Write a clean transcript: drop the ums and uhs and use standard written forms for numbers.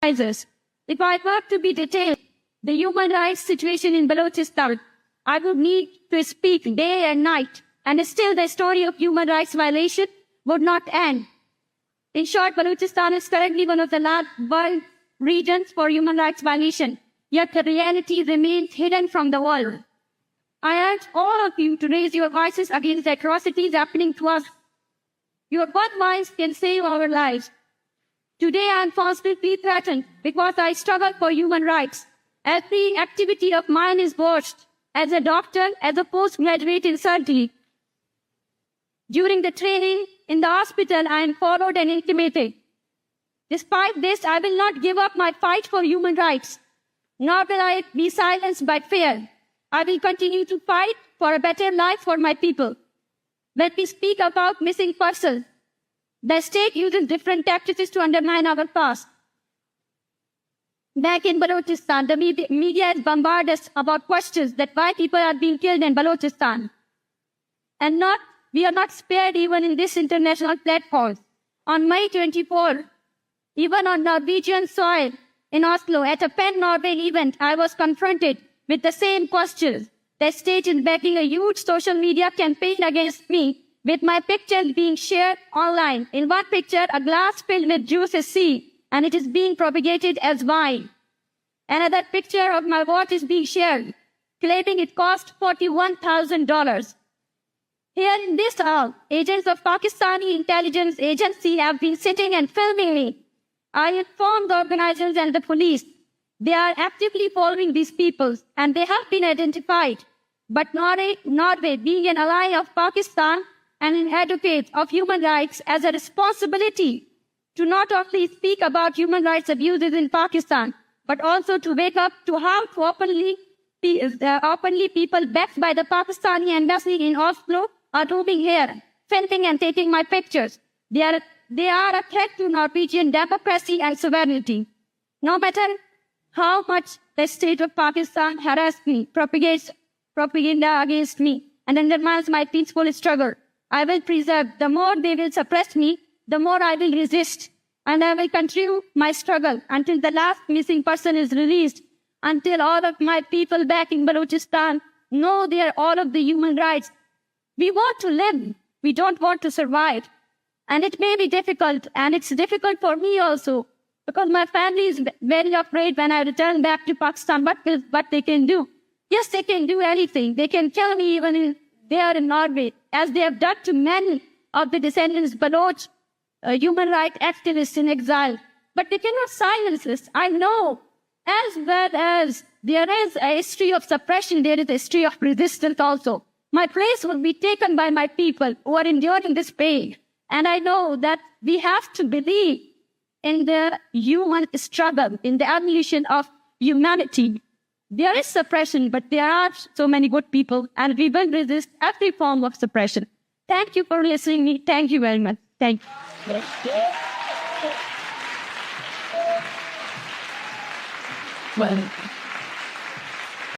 If I were to be detailed, the human rights situation in Balochistan, I would need to speak day and night, and still the story of human rights violation would not end. In short, Balochistan is currently one of the last world regions for human rights violation, yet the reality remains hidden from the world. I urge all of you to raise your voices against the atrocities happening to us. Your one voice can save our lives. Today I am constantly threatened because I struggle for human rights. Every activity of mine is watched. As a doctor, as a postgraduate in surgery. During the training in the hospital, I am followed and intimidated. Despite this, I will not give up my fight for human rights, nor will I be silenced by fear. I will continue to fight for a better life for my people. When we speak about missing persons, the state uses different tactics to undermine our past. Back in Balochistan, the media has bombarded us about questions that why people are being killed in Balochistan. And we are not spared even in this international platform. On May 24, even on Norwegian soil in Oslo, at a Penn Norway event, I was confronted with the same questions. The state is backing a huge social media campaign against me, with my pictures being shared online. In one picture, a glass filled with juice is seen, and it is being propagated as wine. Another picture of my watch is being shared, claiming it cost $41,000. Here in this hall, agents of Pakistani intelligence agency have been sitting and filming me. I informed the organizers and the police. They are actively following these people, and they have been identified. But Norway, being an ally of Pakistan and an advocate of human rights, has a responsibility to not only speak about human rights abuses in Pakistan, but also to wake up to how openly people backed by the Pakistani embassy in Oslo are roaming here, filming and taking my pictures. They are a threat to Norwegian democracy and sovereignty. No matter how much the state of Pakistan harasses me, propagates propaganda against me, and undermines my peaceful struggle, I will preserve. The more they will suppress me, the more I will resist. And I will continue my struggle until the last missing person is released, until all of my people back in Balochistan know they are all of the human rights. We want to live. We don't want to survive. And it may be difficult, and it's difficult for me also, because my family is very afraid when I return back to Pakistan, what they can do. Yes, they can do anything. They can kill me even there in Norway, as they have done to many of the descendants, Baloch, human rights activists in exile. But they cannot silence this. I know, as well as there is a history of suppression, there is a history of resistance also. My place will be taken by my people who are enduring this pain. And I know that we have to believe in the human struggle, in the evolution of humanity. There is suppression, but there are so many good people, and we will resist every form of suppression. Thank you for listening to me. Thank you very much. Thank you. Well,